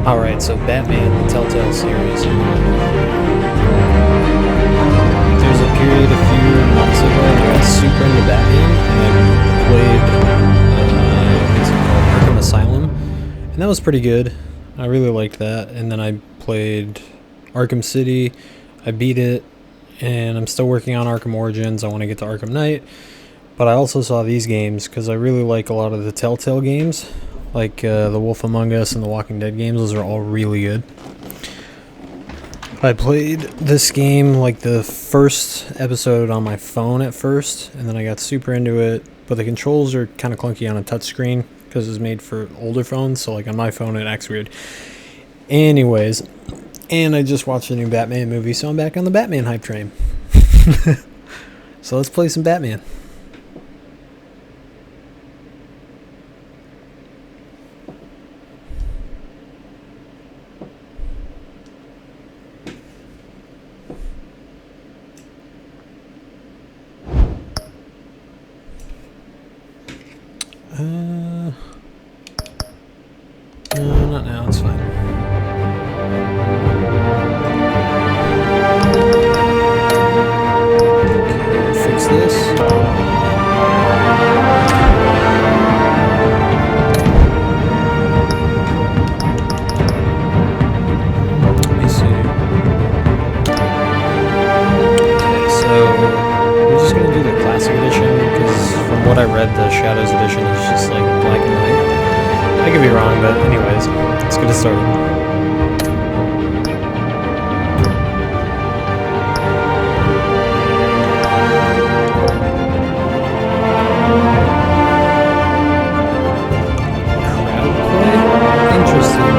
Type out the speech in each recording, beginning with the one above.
Alright, so Batman, the Telltale series. There's a period a few months ago when I got super into Batman, and I played, what's it called, Arkham Asylum, and that was pretty good. I really liked that, and then I played Arkham City, I beat it, and I'm still working on Arkham Origins. I want to get to Arkham Knight, but I also saw these games, because I really like a lot of the Telltale games. Like The Wolf Among Us and the Walking Dead games, those are all really good. I played this game, like the first episode on my phone at first, and then I got super into it, but the controls are kind of clunky on a touchscreen, because it's made for older phones, so like on my phone it acts weird. Anyways, and I just watched the new Batman movie, so I'm back on the Batman hype train. So let's play some Batman. No, not now, it's fine. Okay, fix this. Let me see. Okay, so we're just gonna do the classic edition, because from what I read, the Shadows edition is just like black and white. I could be wrong, but anyways, let's get it started. Interesting.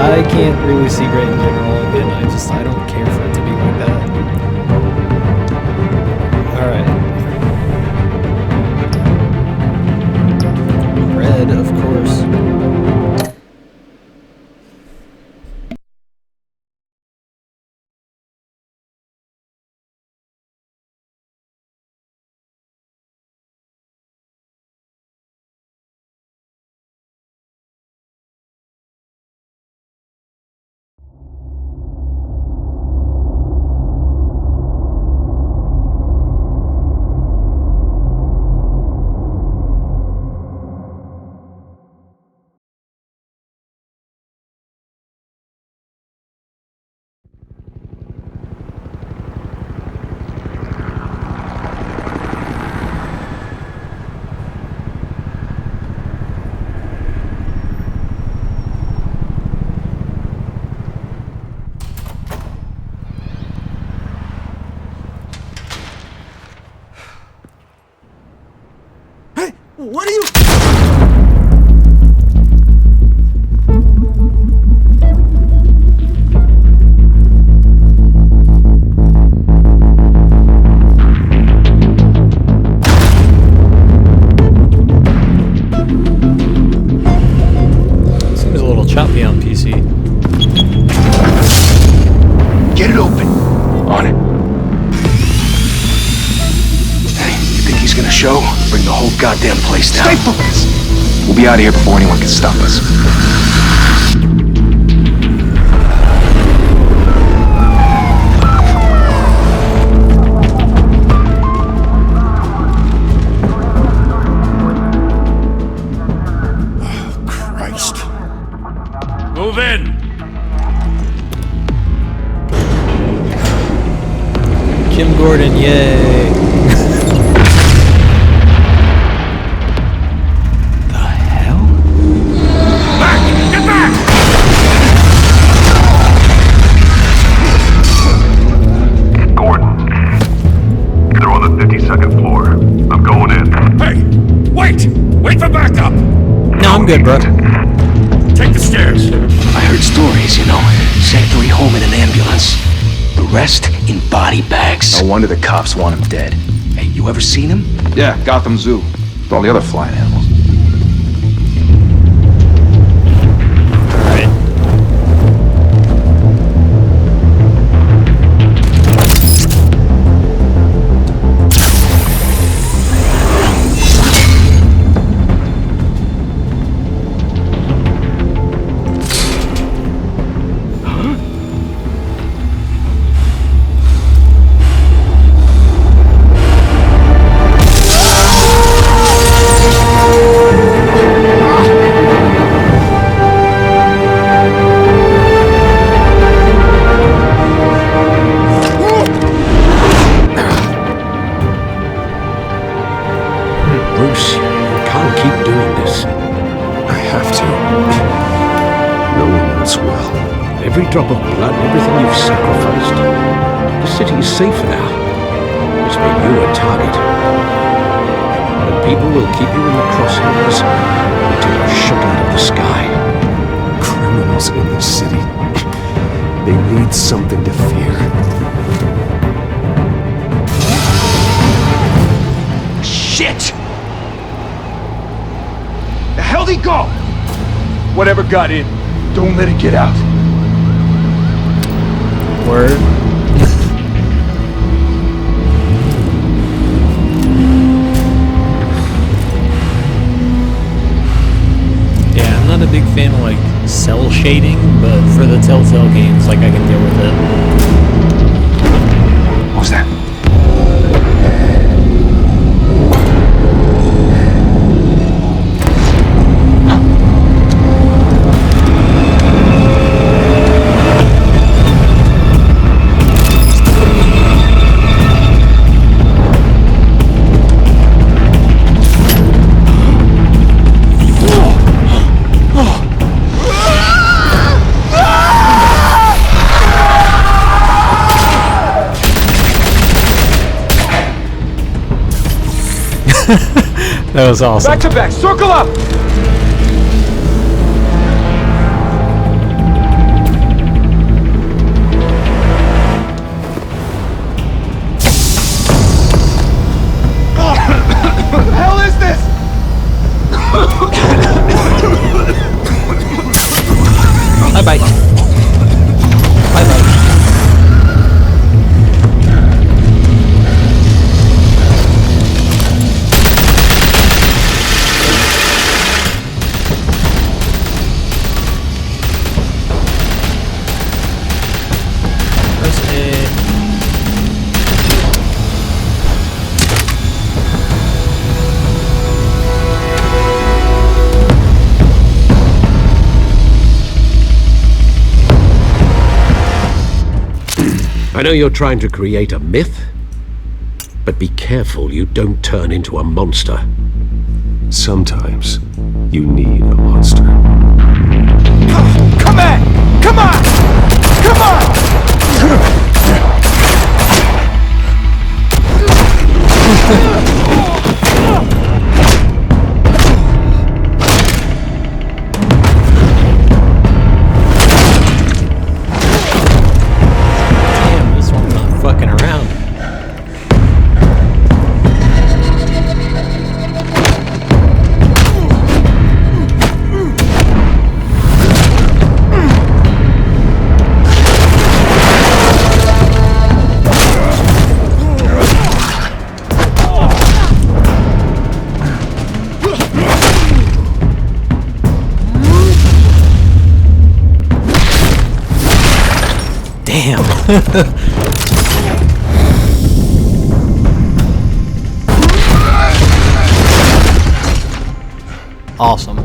I can't really see great in general, and I don't care for it to be like that. Alright. Red, of course. What are you... Seems a little choppy on PC. Get it open. On it. Hey, you think he's gonna show? Bring the whole goddamn place down. Stay focused. We'll be out of here before anyone can stop us. Oh, Christ. Move in! Kim Gordon, yay! No, I'm good, bro. Take the stairs. I heard stories, you know. Sent Lee home in an ambulance. The rest in body bags. No wonder the cops want him dead. Hey, you ever seen him? Yeah, Gotham Zoo. With all the other flying animals. Alright. Every drop of blood, everything you've sacrificed. The city is safe now. It's made you a target. And people will keep you in the crosshairs until you're shot out of the sky. Criminals in the city. They need something to fear. Shit! The hell'd he go? Whatever got in, don't let it get out. Word. Yeah, I'm not a big fan of like cell shading, but for the Telltale games, like I can deal with it. What was that? That was awesome. Back to back, circle up! What the hell is this? Bye bye. Bye bye. I know you're trying to create a myth, but be careful you don't turn into a monster. Sometimes you need a monster. Come on! Come on! Come on! Damn, this one's not fucking around. Damn. Awesome.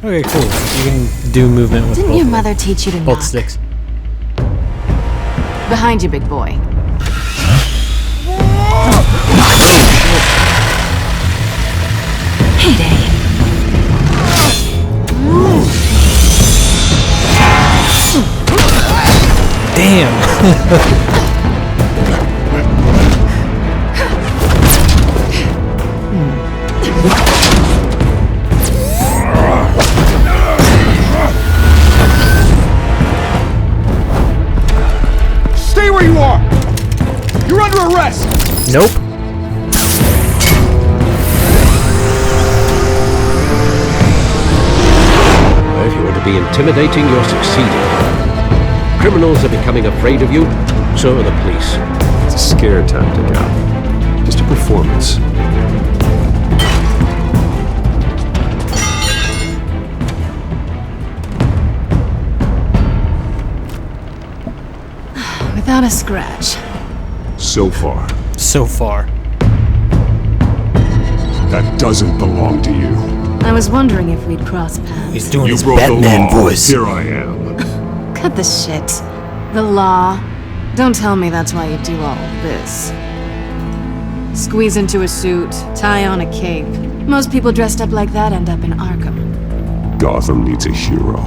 Okay, cool. You can do movement with Didn't your mother teach you to both knock? sticks. Behind you, big boy. Heyday. Damn. Stay where you are! You're under arrest! Nope. If you want to be intimidating, you're succeeding. Criminals are becoming afraid of you, so are the police. It's a scare tactic, Al. Just a performance. Without a scratch. So far. So far. That doesn't belong to you. I was wondering if we'd cross paths. He's doing You his broke the Batman law. voice. Here I am. Cut the shit. The law. Don't tell me that's why you do all of this. Squeeze into a suit, tie on a cape. Most people dressed up like that end up in Arkham. Gotham needs a hero.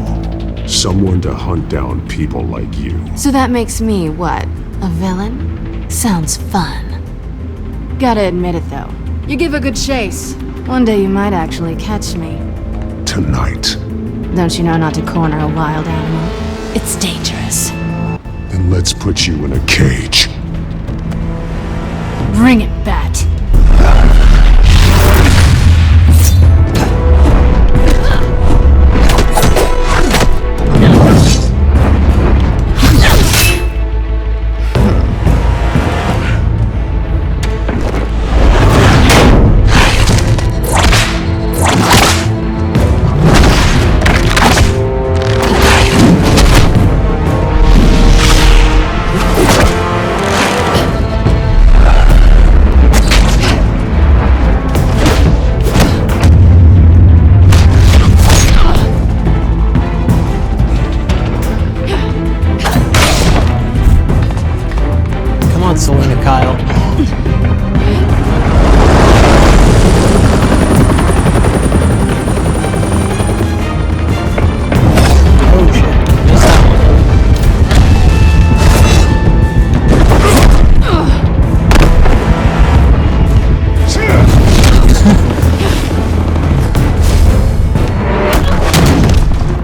Someone to hunt down people like you. So that makes me, what, a villain? Sounds fun. Gotta admit it, though. You give a good chase. One day you might actually catch me. Tonight. Don't you know not to corner a wild animal? It's dangerous. Then let's put you in a cage. Bring it, Bat. Selena Kyle. Oh shit, missed that one.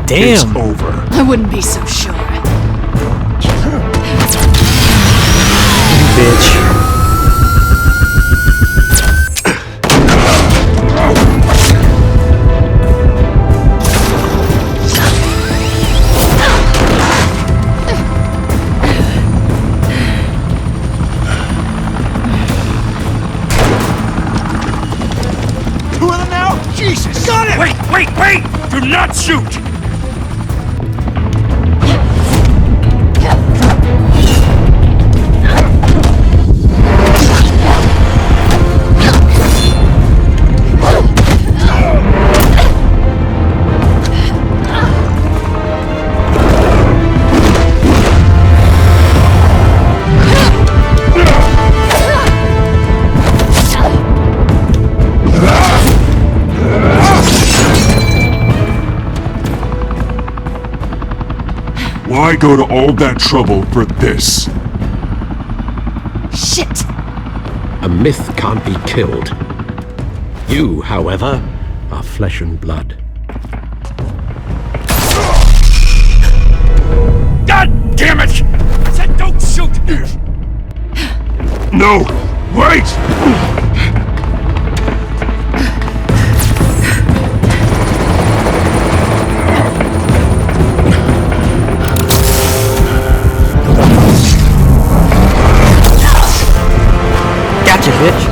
Damn! It's over. I wouldn't be so sure. Bitch. Two of them now? Jesus! Got it! Wait! Do not shoot! Why go to all that trouble for this? Shit! A myth can't be killed. You, however, are flesh and blood. God damn it! I said don't shoot! No! Wait! Gotcha, bitch.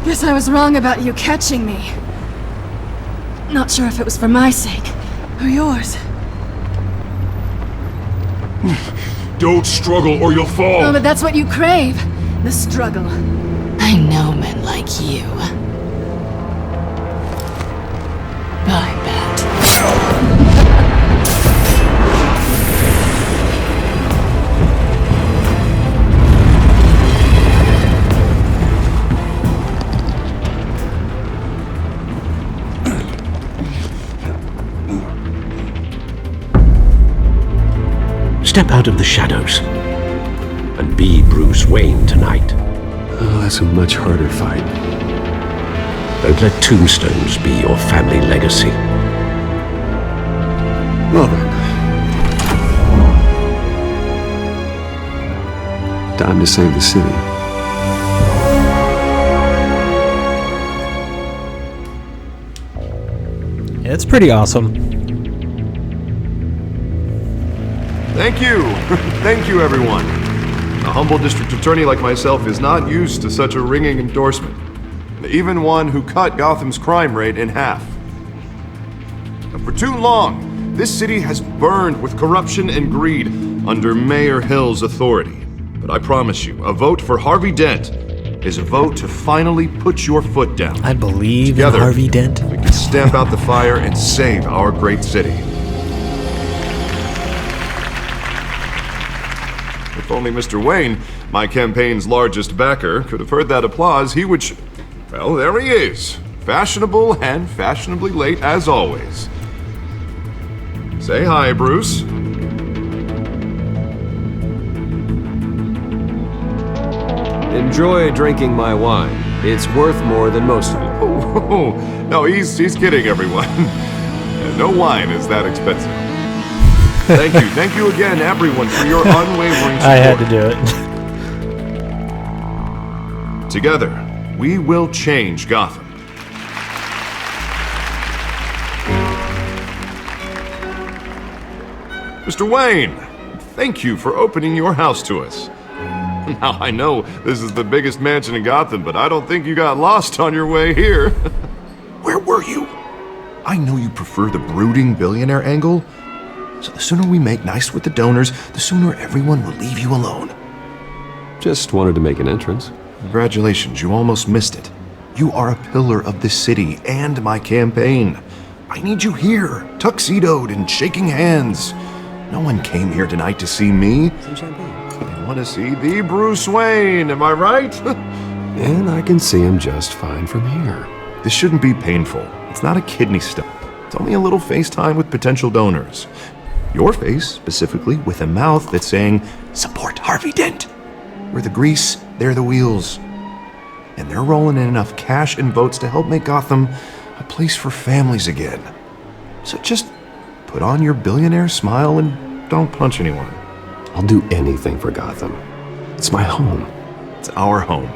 Guess I was wrong about you catching me. Not sure if it was for my sake or yours. Don't struggle or you'll fall! Oh, but that's what you crave. The struggle. I know men like you. Bye, Bat. Step out of the shadows and be Bruce Wayne tonight. Oh, that's a much harder fight. Don't let tombstones be your family legacy. Well then. Time to save the city. Yeah, it's pretty awesome. Thank you. Thank you, everyone. A humble district attorney like myself is not used to such a ringing endorsement. Even one who cut Gotham's crime rate in half. For too long, this city has burned with corruption and greed under Mayor Hill's authority. But I promise you, a vote for Harvey Dent is a vote to finally put your foot down. I believe Together, in Harvey Dent. we can stamp out the fire and save our great city. If only Mr. Wayne, my campaign's largest backer, could have heard that applause, he would well, there he is. Fashionable and fashionably late as always. Say hi, Bruce. Enjoy drinking my wine. It's worth more than most of it. Oh, no, he's kidding, everyone. No wine is that expensive. Thank you again, everyone, for your unwavering support. I had to do it. Together, we will change Gotham. Mr. Wayne, thank you for opening your house to us. Now, I know this is the biggest mansion in Gotham, but I don't think you got lost on your way here. Where were you? I know you prefer the brooding billionaire angle, so the sooner we make nice with the donors, the sooner everyone will leave you alone. Just wanted to make an entrance. Congratulations, you almost missed it. You are a pillar of this city and my campaign. I need you here, tuxedoed and shaking hands. No one came here tonight to see me. Some champagne. They want to see the Bruce Wayne, am I right? And I can see him just fine from here. This shouldn't be painful. It's not a kidney stone. It's only a little FaceTime with potential donors. Your face, specifically, with a mouth that's saying, support Harvey Dent. We're the grease, they're the wheels. And they're rolling in enough cash and votes to help make Gotham a place for families again. So just put on your billionaire smile and don't punch anyone. I'll do anything for Gotham. It's my home. It's our home.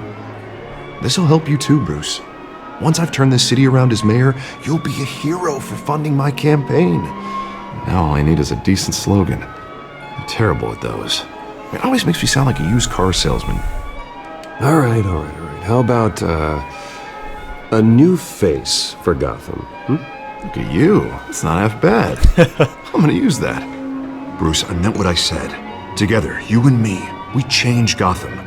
This'll help you too, Bruce. Once I've turned this city around as mayor, you'll be a hero for funding my campaign. Now all I need is a decent slogan. I'm terrible at those. It always makes me sound like a used car salesman. All right. How about, a new face for Gotham? Look at you. It's not half bad. I'm gonna use that. Bruce, I meant what I said. Together, you and me, we change Gotham.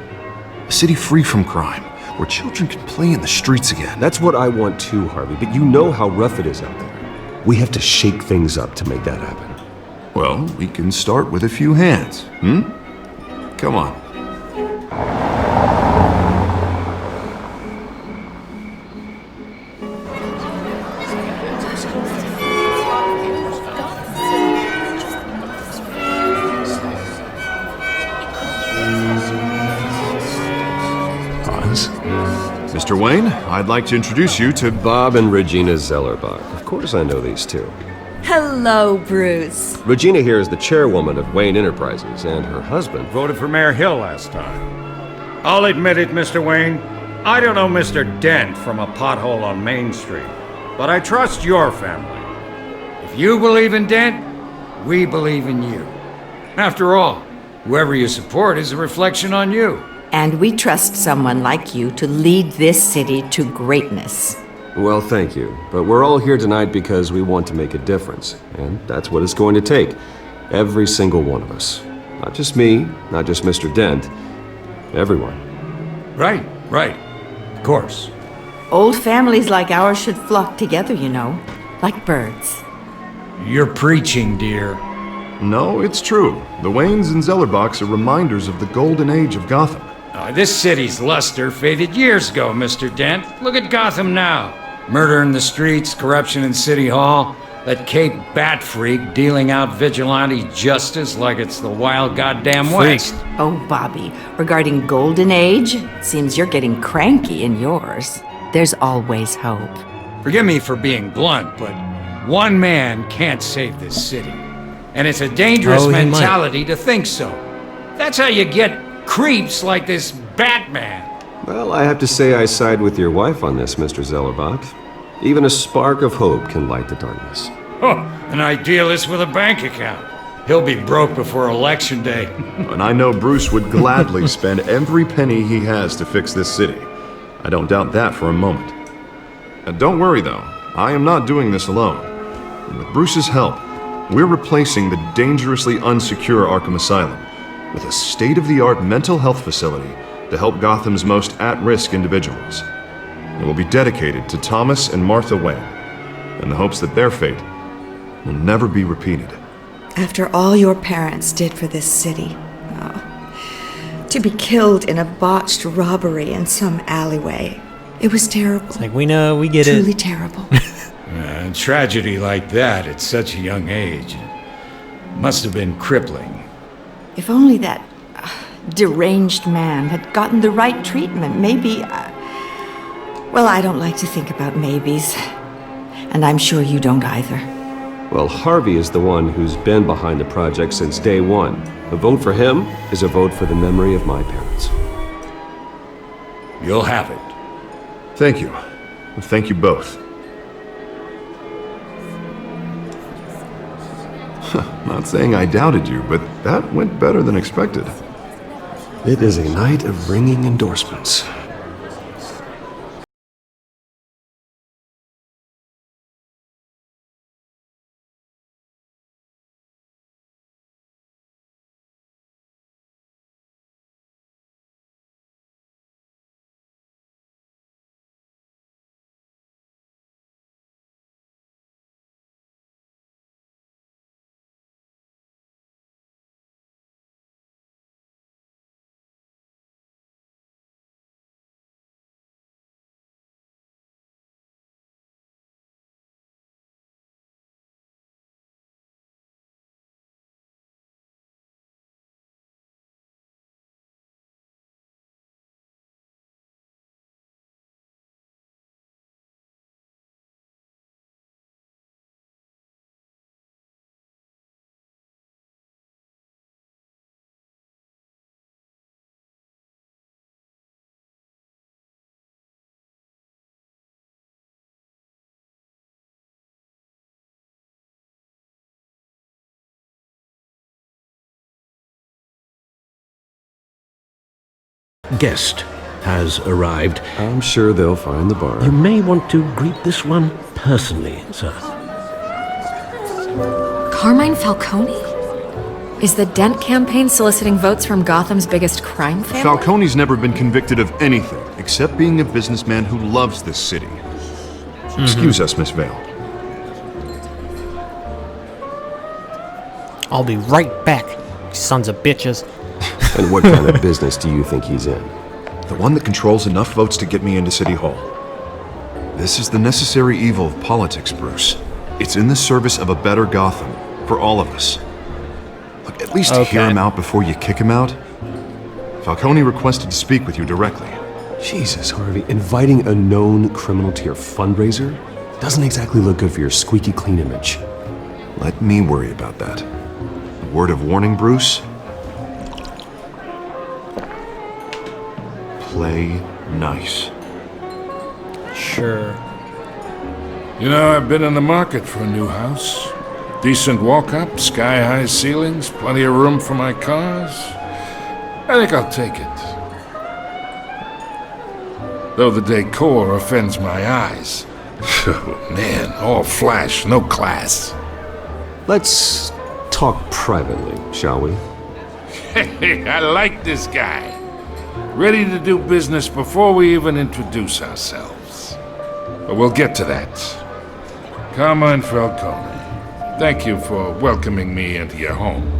A city free from crime, where children can play in the streets again. That's what I want too, Harvey, but you know how rough it is out there. We have to shake things up to make that happen. Well, we can start with a few hands, Come on. Mr. Wayne, I'd like to introduce you to Bob and Regina Zellerbach. Of course I know these two. Hello, Bruce. Regina here is the chairwoman of Wayne Enterprises, and her husband Voted for Mayor Hill last time. I'll admit it, Mr. Wayne. I don't know Mr. Dent from a pothole on Main Street, but I trust your family. If you believe in Dent, we believe in you. After all, whoever you support is a reflection on you. And we trust someone like you to lead this city to greatness. Well, thank you. But we're all here tonight because we want to make a difference. And that's what it's going to take. Every single one of us. Not just me, not just Mr. Dent. Everyone. Right. Of course. Old families like ours should flock together, you know, like birds. You're preaching, dear. No, it's true. The Waynes and Zellerbachs are reminders of the golden age of Gotham. This city's luster faded years ago, Mr. Dent. Look at Gotham now. Murder in the streets, corruption in City Hall, that Cape Bat freak dealing out vigilante justice like it's the wild goddamn West. Oh, Bobby, regarding Golden Age, it seems you're getting cranky in yours. There's always hope. Forgive me for being blunt, but one man can't save this city. And it's a dangerous mentality to think so. That's how you get creeps like this BatMan. Well, I have to say I side with your wife on this, Mr. Zellerbach. Even a spark of hope can light the darkness. Oh, an idealist with a bank account. He'll be broke before Election Day. And I know Bruce would gladly spend every penny he has to fix this city. I don't doubt that for a moment. And don't worry though, I am not doing this alone. And with Bruce's help, we're replacing the dangerously unsecure Arkham Asylum with a state-of-the-art mental health facility to help Gotham's most at-risk individuals. It will be dedicated to Thomas and Martha Wayne, in the hopes that their fate will never be repeated. After all your parents did for this city, oh, to be killed in a botched robbery in some alleyway, it was terrible. It's like, we know, we get Truly it. terrible. A tragedy like that at such a young age must have been crippling. If only that deranged man had gotten the right treatment, maybe... well, I don't like to think about maybes. And I'm sure you don't either. Well, Harvey is the one who's been behind the project since day one. A vote for him is a vote for the memory of my parents. You'll have it. Thank you. Thank you both. Not saying I doubted you, but that went better than expected. It is a night of ringing endorsements. Guest has arrived. I'm sure they'll find the bar. You may want to greet this one personally, sir. Carmine Falcone? Is the Dent campaign soliciting votes from Gotham's biggest crime family? Falcone's never been convicted of anything except being a businessman who loves this city. Excuse us, Miss Vale. I'll be right back, sons of bitches. And what kind of business do you think he's in? The one that controls enough votes to get me into City Hall. This is the necessary evil of politics, Bruce. It's in the service of a better Gotham, for all of us. Look, at least hear him out before you kick him out. Falcone requested to speak with you directly. Jesus, Harvey, inviting a known criminal to your fundraiser doesn't exactly look good for your squeaky clean image. Let me worry about that. A word of warning, Bruce. Play nice. Sure. You know, I've been in the market for a new house. Decent walk-up, sky-high ceilings, plenty of room for my cars. I think I'll take it. Though the decor offends my eyes. Oh, man, all flash, no class. Let's talk privately, shall we? Hey, I like this guy. Ready to do business before we even introduce ourselves. But we'll get to that. Carmine Falcone, thank you for welcoming me into your home.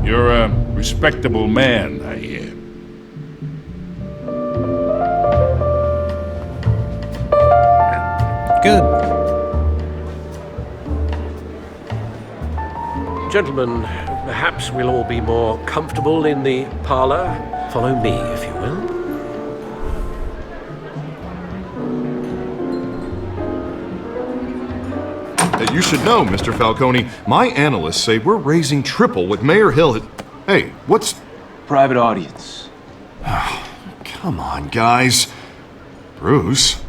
You're a respectable man, I hear. Good. Gentlemen, perhaps we'll all be more comfortable in the parlor. Follow me, if you will. You should know, Mr. Falcone, my analysts say we're raising triple with Mayor Hill. Hey, what's... Private audience. Come on, guys. Bruce,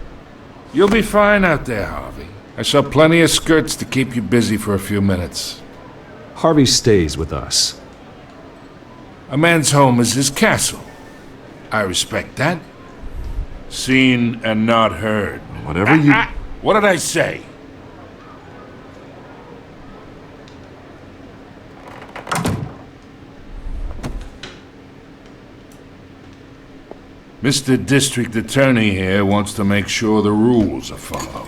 You'll be fine out there, Harvey. I saw plenty of skirts to keep you busy for a few minutes. Harvey stays with us. A man's home is his castle. I respect that. Seen and not heard. Whatever you... What did I say? Mr. District Attorney here wants to make sure the rules are followed.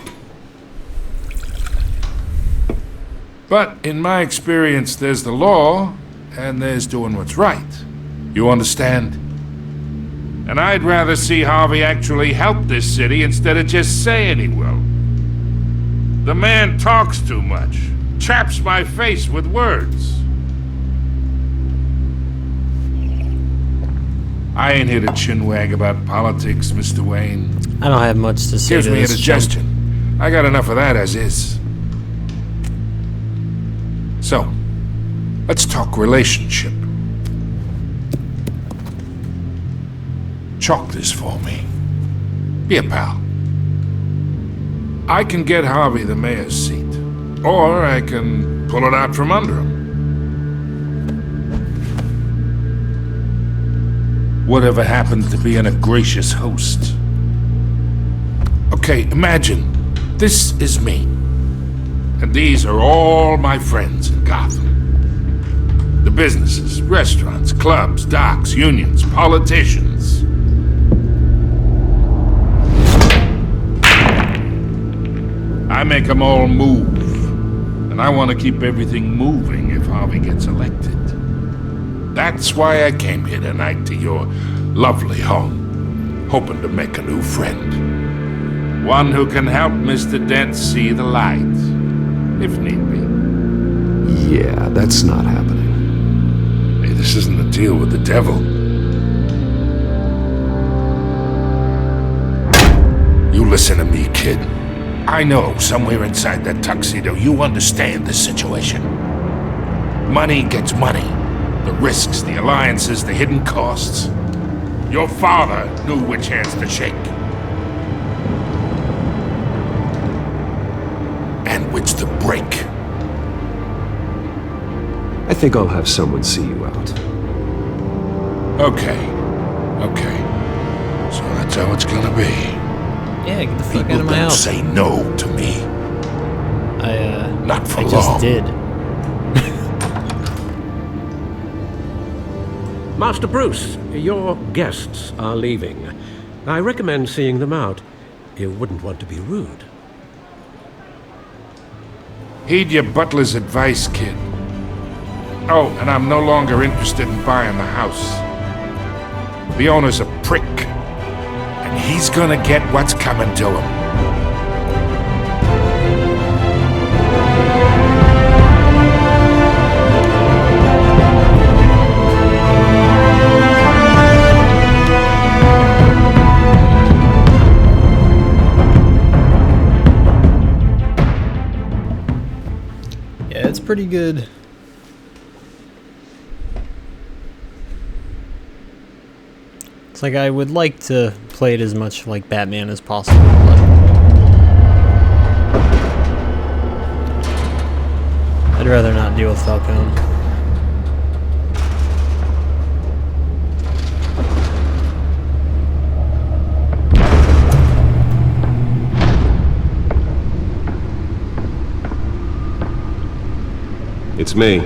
But in my experience, there's the law, and there's doing what's right. You understand? And I'd rather see Harvey actually help this city instead of just saying he will. The man talks too much, chaps my face with words. I ain't here to chinwag about politics, Mr. Wayne. I don't have much to say Gives to me this. indigestion. I got enough of that as is. So, let's talk relationship. Chalk this for me. Be a pal. I can get Harvey the mayor's seat, or I can pull it out from under him. Whatever happens to being a gracious host. Okay, imagine this is me, and these are all my friends in Gotham. The businesses, restaurants, clubs, docks, unions, politicians. I make them all move, and I want to keep everything moving if Harvey gets elected. That's why I came here tonight to your lovely home, hoping to make a new friend. One who can help Mr. Dent see the light, if need be. Yeah, that's not happening. Hey, this isn't a deal with the devil. You listen to me, kid. I know somewhere inside that tuxedo you understand the situation. Money gets money. The risks, the alliances, the hidden costs. Your father knew which hands to shake. And which to break. I think I'll have someone see you out. Okay. So that's how it's gonna be. Yeah, get the fuck People out of my don't house. say no to me. Not for I long. just did. Master Bruce, your guests are leaving. I recommend seeing them out. You wouldn't want to be rude. Heed your butler's advice, kid. Oh, and I'm no longer interested in buying the house. The owner's a prick. And he's gonna get what's coming to him. Yeah, it's pretty good. It's like I would like to play it as much like Batman as possible, but I'd rather not deal with Falcone. It's me.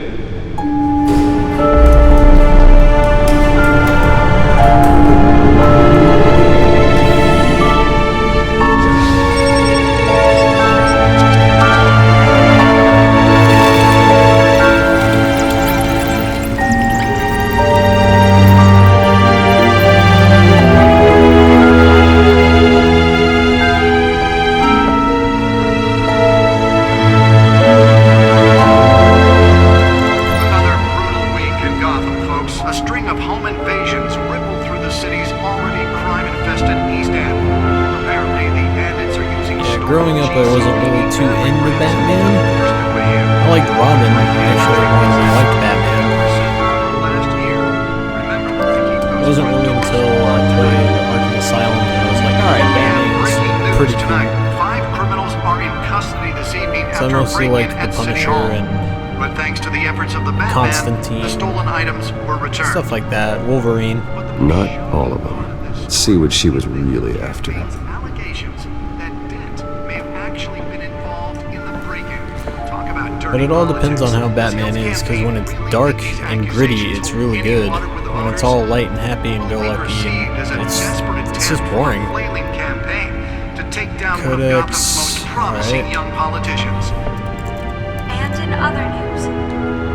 Growing up, I wasn't really too into Batman. I liked Robin, actually, more than I liked Batman. It wasn't really until I played Arkham Asylum that I was like, alright, Batman's pretty cool. So I mostly liked the Punisher and but thanks to the efforts of the BatMan, Constantine, the stolen items were returned. stuff like that. Wolverine. Not all of them. Let's see what she was really after. Allegations that Dent may have actually been involved in the break-in. Talk about dirty But it all depends on politics. how Batman is, because when it's dark and gritty, it's really good. When it's all light and happy and go lucky, and it's just boring. Codex, alright. Young politicians. And in other news,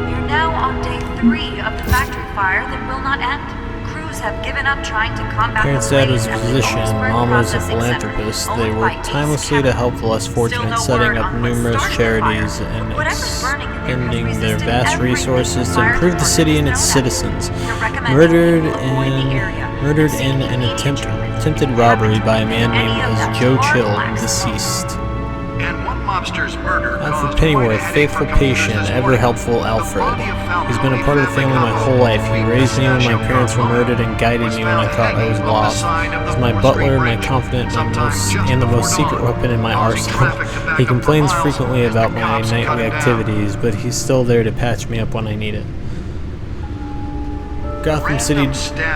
you're now on day 3 of the factory fire that will not end. Crews have given up trying to combat Parents' the dad blaze was a at the physician, Oldsburg mom was a Processing Center, philanthropist. owned They by worked Ace tirelessly to help the less fortunate, setting up numerous charities and expending their vast resources to improve the city and its citizens. Murdered in an attempted robbery by a man named as Joe Chill, deceased. And one mobster's murder Alfred Pennyworth, faithful, patient, ever helpful Alfred. He's been a part of the family my whole life. He raised me when my parents were murdered and guided me when I thought I was lost. He's my butler, my confidant, and the most secret weapon in my arsenal. He complains frequently about my nightly activities, but he's still there to patch me up when I need it. Gotham City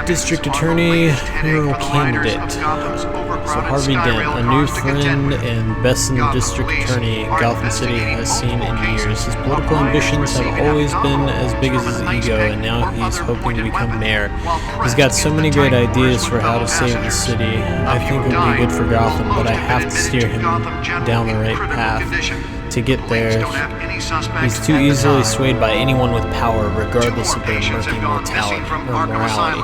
District Attorney, mayoral candidate. So Harvey Dent, a new friend and best District Attorney Gotham City has seen in years. His political ambitions have always been as big as his ego, and now he's hoping to become mayor. He's got so many great ideas for how to save the city. I think it would be good for Gotham, but I have to steer him down the right path. To get there, he's too easily swayed by anyone with power, regardless of their murky morality.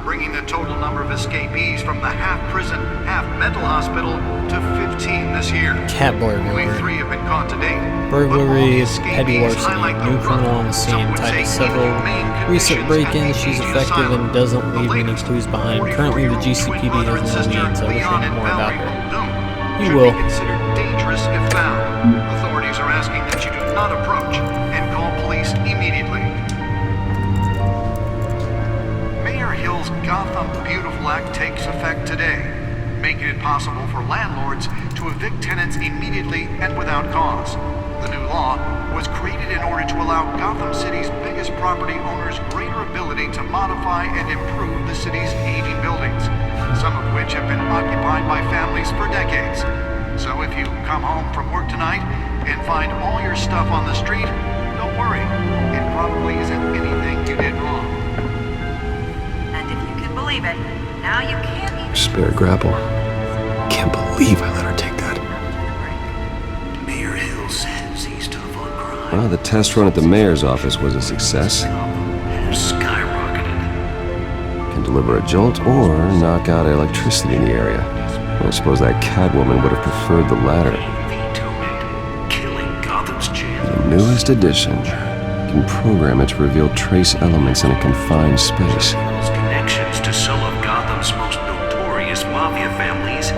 Bringing the total number of escapees from the half-prison, half-mental hospital to 15 this year. Cat burglary. Only 3 have been caught to date. Burglary, petty larceny, new criminal on the scene, tied to several recent break-ins. She's effective and doesn't leave any clues behind. Currently, the GCPD has no leads. I wish I knew more about her. You will. Considered dangerous if found. Authorities are asking that you do not approach and call police immediately. Mayor Hill's Gotham Beautiful Act takes effect today, making it possible for landlords to evict tenants immediately and without cause. The new law was created in order to allow Gotham City's biggest property owners greater ability to modify and improve the city's aging buildings, some of which have been occupied by families for decades. So if you come home from work tonight and find all your stuff on the street, don't worry. It probably isn't anything you did wrong. And if you can believe it, now you can't even... Spare grapple. Can't believe I let her take that. Mayor Hill says he's tough on crime. Well, the test run at the mayor's office was a success. Skyrocketed. Can deliver a jolt or knock out electricity in the area. I suppose that Catwoman would have preferred the latter. Killing Gotham's chance. The newest addition can program it to reveal trace elements in a confined space. Connections to some of Gotham's most notorious mafia families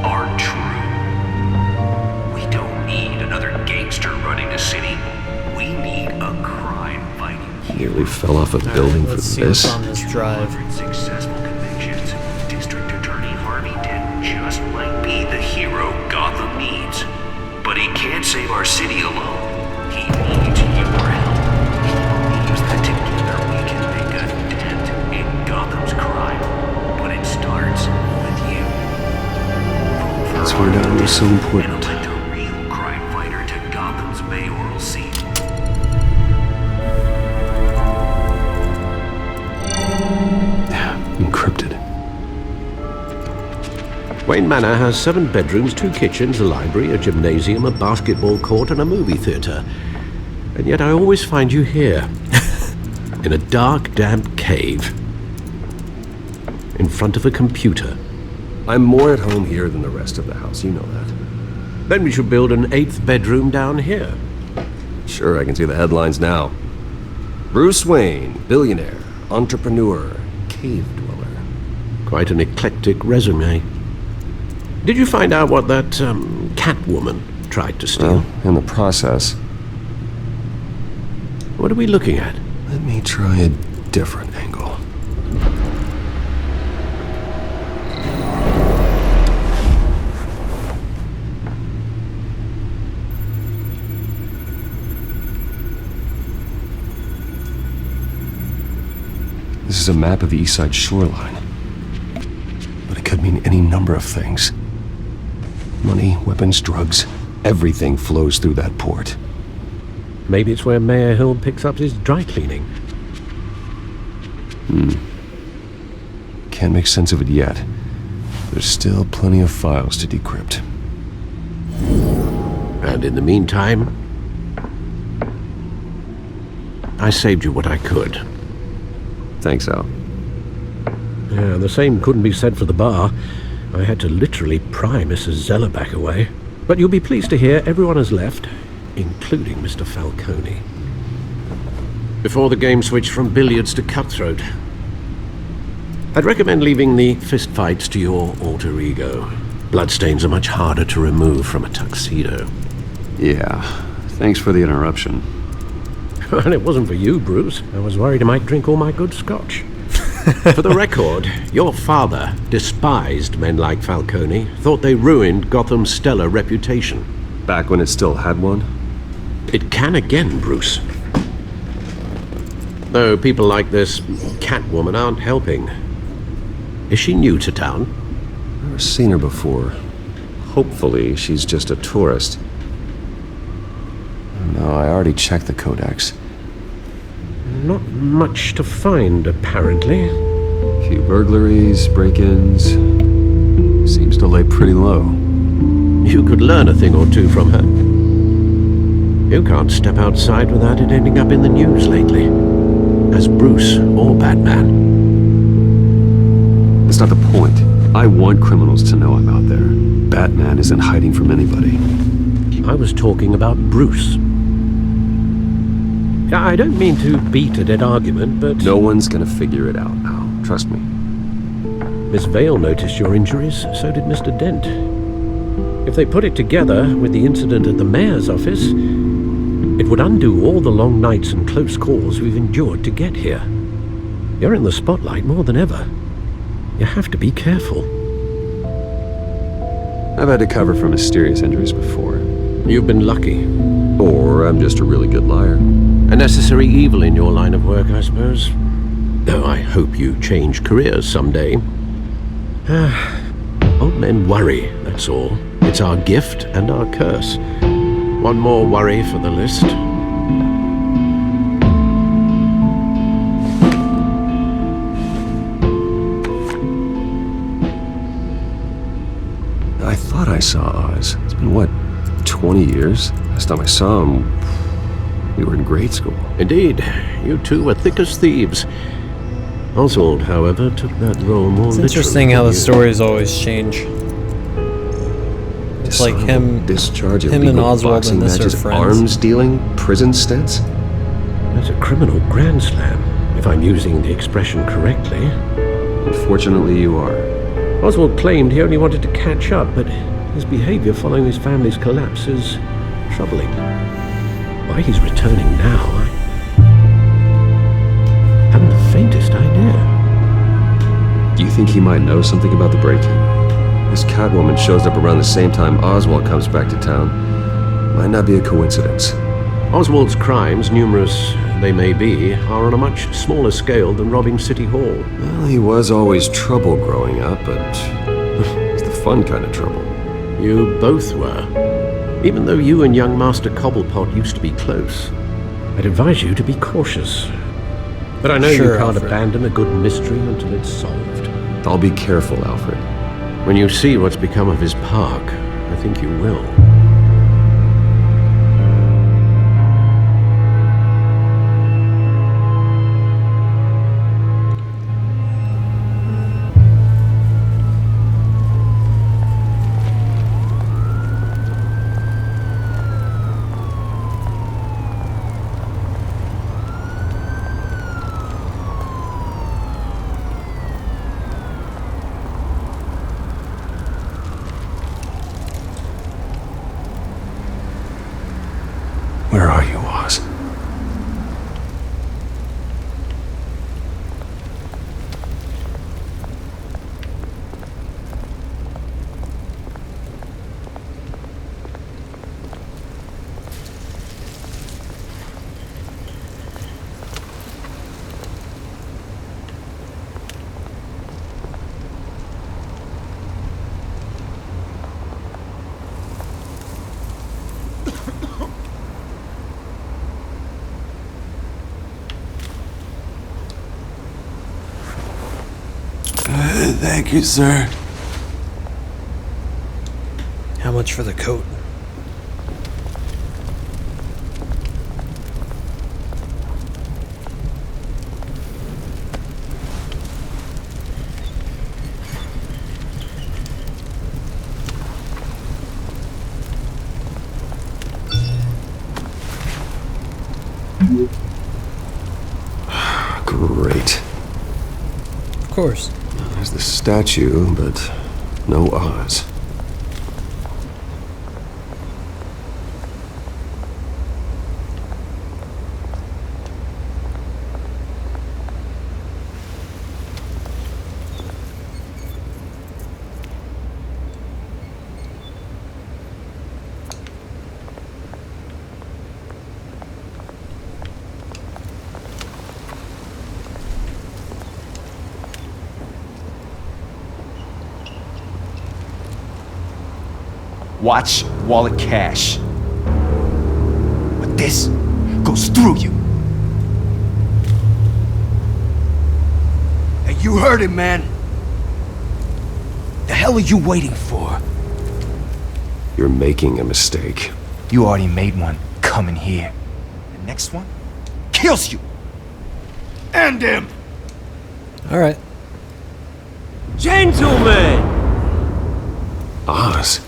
are true. We don't need another gangster running the city. We need a crime-fighting. Nearly fell off a building for Let's see this. what's on this drive. Successful convictions. District Attorney Harvey Dent just might be the hero Gotham needs. But he can't save our city alone. He needs your help. He believes that together we can make a dent in Gotham's crime. But it starts with you. That's where that was so important. And elect a real crime fighter to Gotham's mayoral seat. Encrypted. Wayne Manor has 7 bedrooms, 2 kitchens, a library, a gymnasium, a basketball court, and a movie theatre. And yet I always find you here, in a dark, damp cave, in front of a computer. I'm more at home here than the rest of the house, you know that. Then we should build an 8th bedroom down here. Sure, I can see the headlines now. Bruce Wayne, billionaire, entrepreneur, cave dweller. Quite an eclectic resume. Did you find out what that Catwoman tried to steal? Well, in the process. What are we looking at? Let me try a different angle. This is a map of the east side shoreline. But it could mean any number of things. Money, weapons, drugs, everything flows through that port. Maybe it's where Mayor Hill picks up his dry cleaning. Can't make sense of it yet. There's still plenty of files to decrypt. And in the meantime, I saved you what I could. Thanks, Al. Yeah, the same couldn't be said for the bar. I had to literally pry Mrs. Zeller back away. But you'll be pleased to hear everyone has left, including Mr. Falcone. Before the game switched from billiards to cutthroat. I'd recommend leaving the fistfights to your alter ego. Bloodstains are much harder to remove from a tuxedo. Yeah, thanks for the interruption. Well, it wasn't for you, Bruce. I was worried I might drink all my good scotch. For the record, your father despised men like Falcone, thought they ruined Gotham's stellar reputation. Back when it still had one? It can again, Bruce. Though people like this Catwoman aren't helping. Is she new to town? Never seen her before. Hopefully, she's just a tourist. No, I already checked the codex. Not much to find, apparently. A few burglaries, break-ins. Seems to lay pretty low. You could learn a thing or two from her. You can't step outside without it ending up in the news lately. As Bruce or BatMan. That's not the point. I want criminals to know I'm out there. BatMan isn't hiding from anybody. I was talking about Bruce. I don't mean to beat a dead argument, but... No one's gonna figure it out now. Trust me. Miss Vale noticed your injuries, so did Mr. Dent. If they put it together with the incident at the mayor's office, it would undo all the long nights and close calls we've endured to get here. You're in the spotlight more than ever. You have to be careful. I've had to cover for mysterious injuries before. You've been lucky. Or I'm just a really good liar. A necessary evil in your line of work, I suppose. Though I hope you change careers someday. Old men worry, that's all. It's our gift and our curse. One more worry for the list. I thought I saw Oz. It's been, what, 20 years? Last time I saw him, we were in grade school. Indeed. You two were thick as thieves. Oswald, however, took that role more It's literally. interesting how the stories always change. It's like him and Oswald and this are friends. Arms dealing, prison stints. That's a criminal grand slam, if I'm using the expression correctly. Unfortunately, you are. Oswald claimed he only wanted to catch up, but his behavior following his family's collapse is troubling. Why he's returning now, I haven't the faintest idea. Do you think he might know something about the break-in? This Catwoman shows up around the same time Oswald comes back to town. Might not be a coincidence. Oswald's crimes, numerous they may be, are on a much smaller scale than robbing City Hall. Well, he was always trouble growing up, but it's the fun kind of trouble. You both were. Even though you and young Master Cobblepot used to be close, I'd advise you to be cautious. But I know you can't Alfred. abandon a good mystery until it's solved. I'll be careful, Alfred. When you see what's become of his park, I think you will. Where are you, Oz? Thank you, sir. How much for the coat? Great. Of course. There's the statue, but no Oz. Watch wallet cash. But this goes through you. Hey, you heard it, man. The hell are you waiting for? You're making a mistake. You already made one coming here. The next one kills you. And him. All right. Gentlemen! Oz.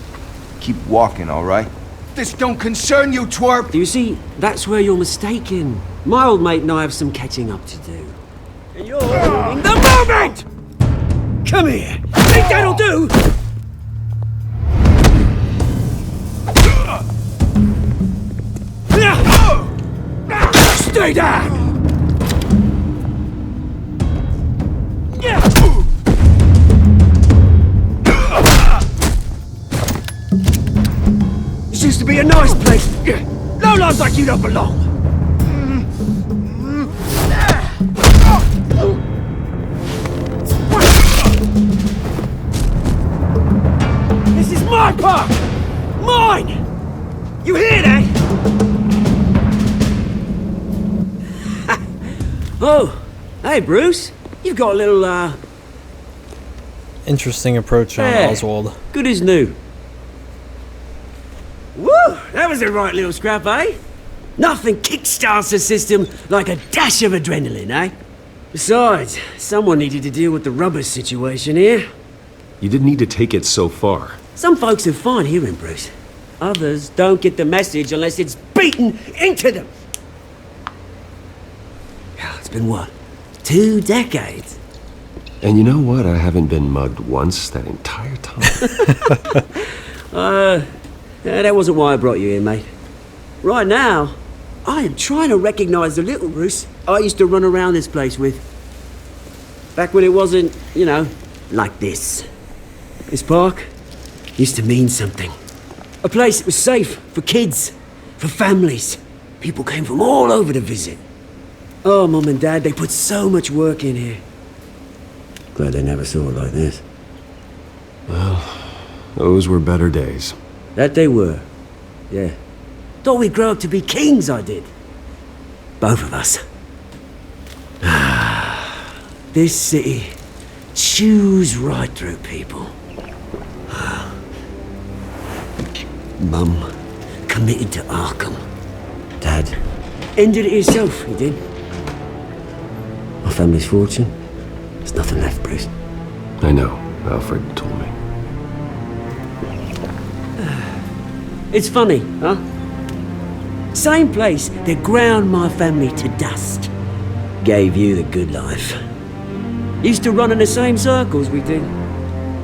Keep walking, all right? This don't concern you, twerp! You see, that's where you're mistaken. My old mate and I have some catching up to do. And you're ruining the moment! Come here! Think that'll do? Stay down! This used to be a nice place. Lowlifes like you don't belong. This is my park! Mine! You hear that? Oh, hey Bruce. You've got a little, Interesting approach on yeah, Oswald. good as new. Woo! That was a right little scrap, eh? Nothing kickstarts a system like a dash of adrenaline, eh? Besides, someone needed to deal with the rubber situation here. You didn't need to take it so far. Some folks are fine hearing, Bruce. Others don't get the message unless it's beaten into them. It's been what? 2 decades? And you know what? I haven't been mugged once that entire time. That wasn't why I brought you here, mate. Right now, I am trying to recognize the little Bruce I used to run around this place with. Back when it wasn't, you know, like this. This park used to mean something. A place that was safe for kids, for families. People came from all over to visit. Oh, Mum and Dad, they put so much work in here. Glad they never saw it like this. Well, those were better days. That they were. Yeah. Thought we'd grow up to be kings, I did. Both of us. This city chews right through people. Mum committed to Arkham. Dad ended it himself, he did. My family's fortune, there's nothing left, Bruce. I know. Alfred told me. It's funny, huh? Same place that ground my family to dust. Gave you the good life. Used to run in the same circles we did.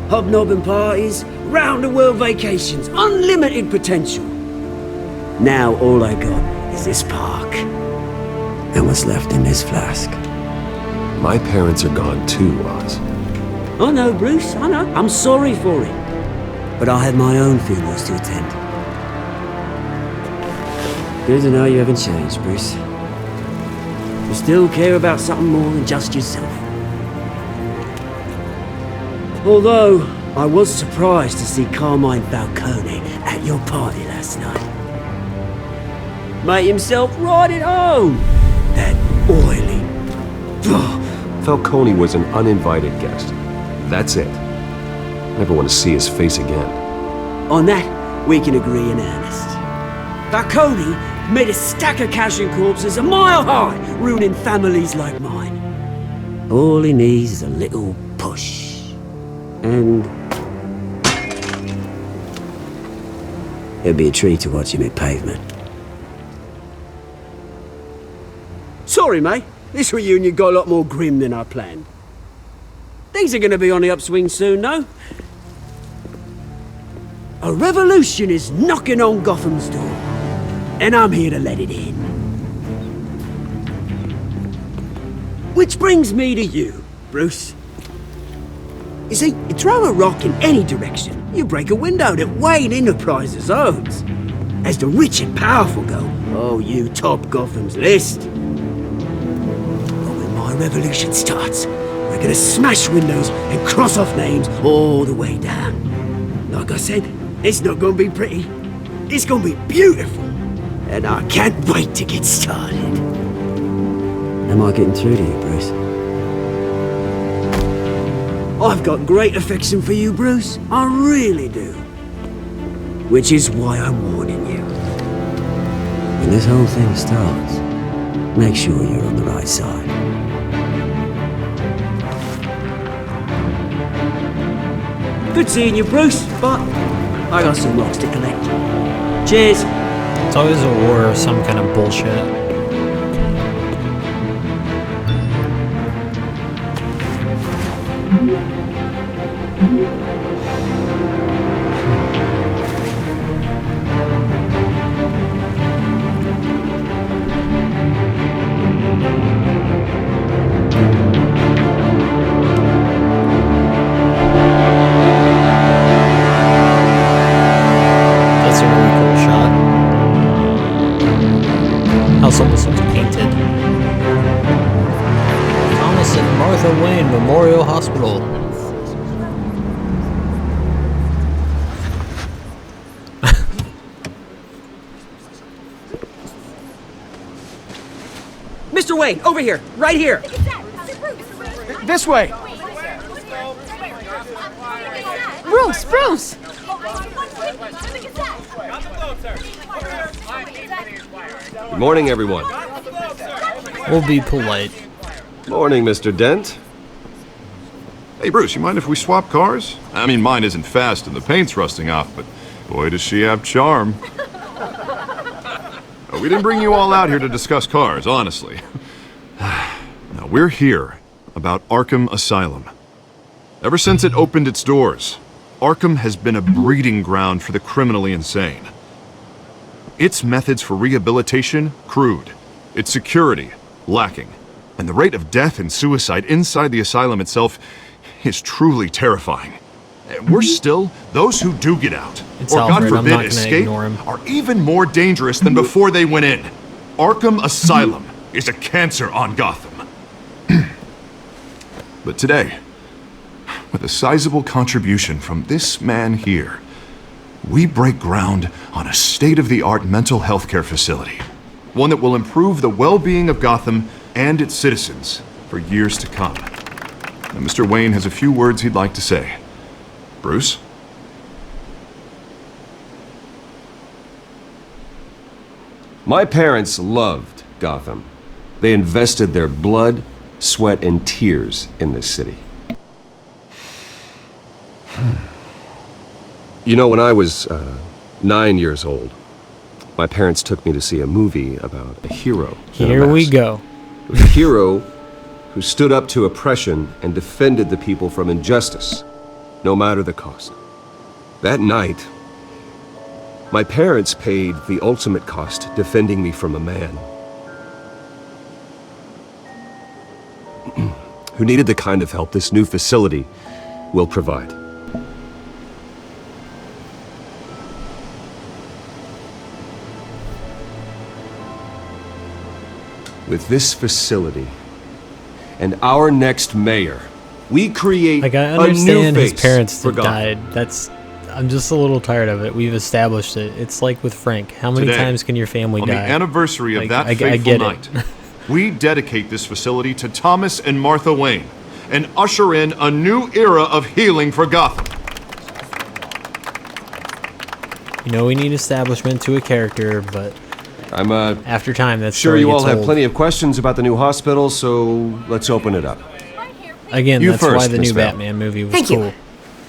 Hobnobbing parties, round-the-world vacations, unlimited potential. Now all I got is this park. And what's left in this flask. My parents are gone too, Oz. I know, Bruce, I know. I'm sorry for it. But I had my own funerals to attend. Good to know you haven't changed, Bruce. You still care about something more than just yourself. Although, I was surprised to see Carmine Falcone at your party last night. Made himself right at home. That oily... Falcone was an uninvited guest. That's it. I never want to see his face again. On that, we can agree in earnest. Falcone made a stack of casual corpses a mile high, ruining families like mine. All he needs is a little push. And it'd be a treat to watch him hit pavement. Sorry, mate. This reunion got a lot more grim than I planned. Things are gonna be on the upswing soon, though. A revolution is knocking on Gotham's door, and I'm here to let it in. Which brings me to you, Bruce. You see, you throw a rock in any direction, you break a window that Wayne Enterprises owns. As the rich and powerful go, oh, you top Gotham's list. But when my revolution starts, we're gonna smash windows and cross off names all the way down. Like I said, it's not gonna be pretty. It's gonna be beautiful. And I can't wait to get started. Am I getting through to you, Bruce? I've got great affection for you, Bruce. I really do. Which is why I'm warning you. When this whole thing starts, make sure you're on the right side. Good seeing you, Bruce, but I got some rocks to collect. Cheers. It's always a war or some kind of bullshit. That's a really cool shot. House almost looks painted. Thomas and Martha Wayne Memorial Hospital. Mr. Wayne, over here, right here. This way! Bruce, Bruce! Good morning, everyone. We'll be polite. Morning, Mr. Dent. Hey, Bruce, you mind if we swap cars? I mean, mine isn't fast and the paint's rusting off, but boy, does she have charm. We didn't bring you all out here to discuss cars, honestly. Now, we're here about Arkham Asylum. Ever since it opened its doors, Arkham has been a breeding ground for the criminally insane. Its methods for rehabilitation, crude. Its security, lacking. And the rate of death and suicide inside the asylum itself is truly terrifying. And worse still, those who do get out, It's or Alfred, God I'm not forbid gonna escape, ignore him. are even more dangerous than before they went in. Arkham Asylum is a cancer on Gotham. But today, with a sizable contribution from this man here, we break ground on a state-of-the-art mental health care facility. One that will improve the well-being of Gotham and its citizens for years to come. Now, Mr. Wayne has a few words he'd like to say. Bruce? My parents loved Gotham. They invested their blood, sweat, and tears in this city. You know, when I was 9 years old, my parents took me to see a movie about a hero. Here we go. It was a hero who stood up to oppression and defended the people from injustice, no matter the cost. That night, my parents paid the ultimate cost defending me from a man who needed the kind of help this new facility will provide. With this facility and our next mayor, we create Like, I a new understand face his parents for Gotham. died. I'm just a little tired of it. We've established it. It's like with Frank. How many Today, times can your family on die? the anniversary of Like, that I fateful get night, it. we dedicate this facility to Thomas and Martha Wayne, and usher in a new era of healing for Gotham. You know, we need establishment to a character, but I'm after time, that's sure you all have plenty of questions about the new hospital, so let's open it up. Again, You that's first, why the Miss new Val. Batman movie was Thank you. cool.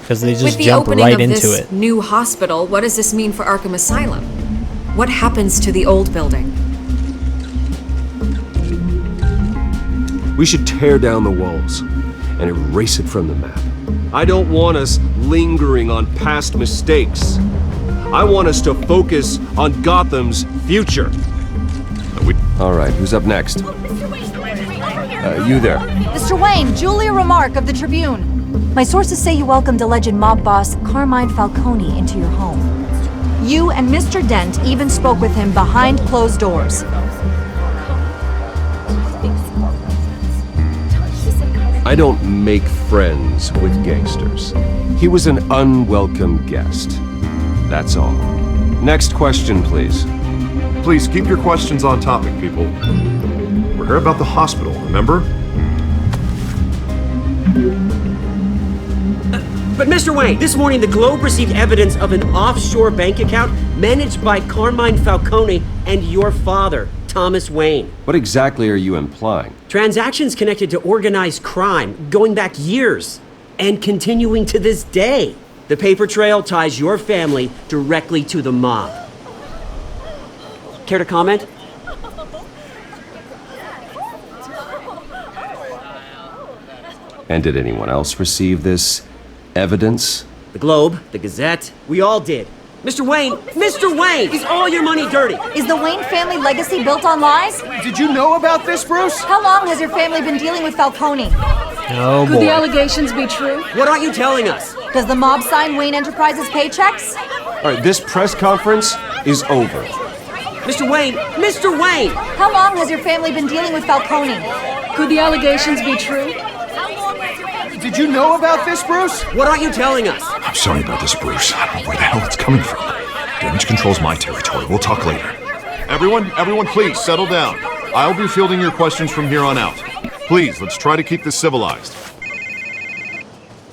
Because they With just the jump opening right of into this it. new hospital, what does this mean for Arkham Asylum? What happens to the old building? We should tear down the walls and erase it from the map. I don't want us lingering on past mistakes. I want us to focus on Gotham's future. All right, who's up next? You there. Mr. Wayne, Julia Remark of the Tribune. My sources say you welcomed alleged mob boss Carmine Falcone into your home. You and Mr. Dent even spoke with him behind closed doors. I don't make friends with gangsters. He was an unwelcome guest. That's all. Next question, please. Please keep your questions on topic, people. We're here about the hospital, remember? But Mr. Wayne, this morning the Globe received evidence of an offshore bank account managed by Carmine Falcone and your father, Thomas Wayne. What exactly are you implying? Transactions connected to organized crime going back years and continuing to this day. The paper trail ties your family directly to the mob. Care to comment? And did anyone else receive this evidence? The Globe, the Gazette, we all did. Mr. Wayne, is all your money dirty? Is the Wayne family legacy built on lies? Did you know about this, Bruce? How long has your family been dealing with Falcone? Oh, Could boy. the allegations be true? What aren't you telling us? Does the mob sign Wayne Enterprises paychecks? All right, this press conference is over. Mr. Wayne! How long has your family been dealing with Falcone? Could the allegations be true? Did you know about this, Bruce? What aren't you telling us? I'm sorry about this, Bruce. I don't know where the hell it's coming from. Damage control's my territory. We'll talk later. Everyone, please settle down. I'll be fielding your questions from here on out. Please, let's try to keep this civilized.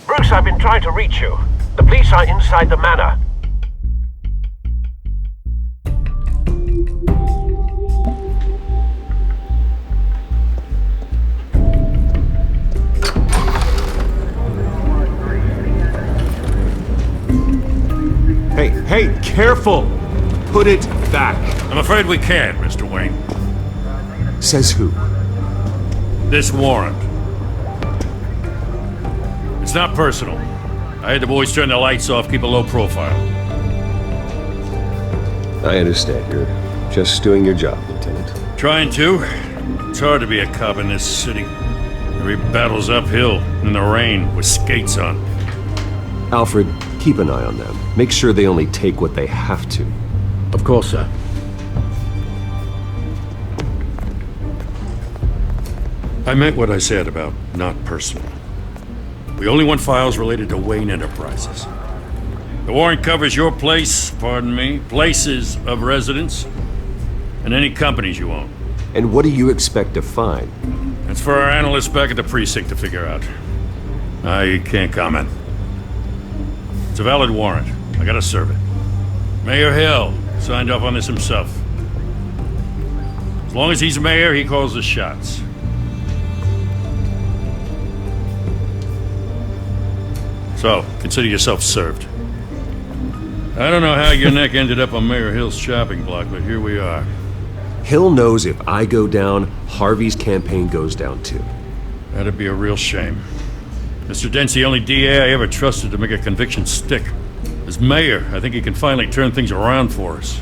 Bruce, I've been trying to reach you. The police are inside the manor. Hey, careful! Put it back. I'm afraid we can't, Mr. Wayne. Says who? This warrant. It's not personal. I had the boys turn the lights off, keep a low profile. I understand. You're just doing your job, Lieutenant. Trying to. It's hard to be a cop in this city. Every battle's uphill, in the rain, with skates on. Alfred, keep an eye on them. Make sure they only take what they have to. Of course, sir. I meant what I said about not personal. We only want files related to Wayne Enterprises. The warrant covers your place, pardon me, places of residence, and any companies you own. And what do you expect to find? That's for our analysts back at the precinct to figure out. I can't comment. It's a valid warrant. I gotta serve it. Mayor Hill signed off on this himself. As long as he's mayor, he calls the shots. So, consider yourself served. I don't know how your neck ended up on Mayor Hill's chopping block, but here we are. Hill knows if I go down, Harvey's campaign goes down too. That'd be a real shame. Mr. Dent's the only DA I ever trusted to make a conviction stick. As mayor, I think he can finally turn things around for us.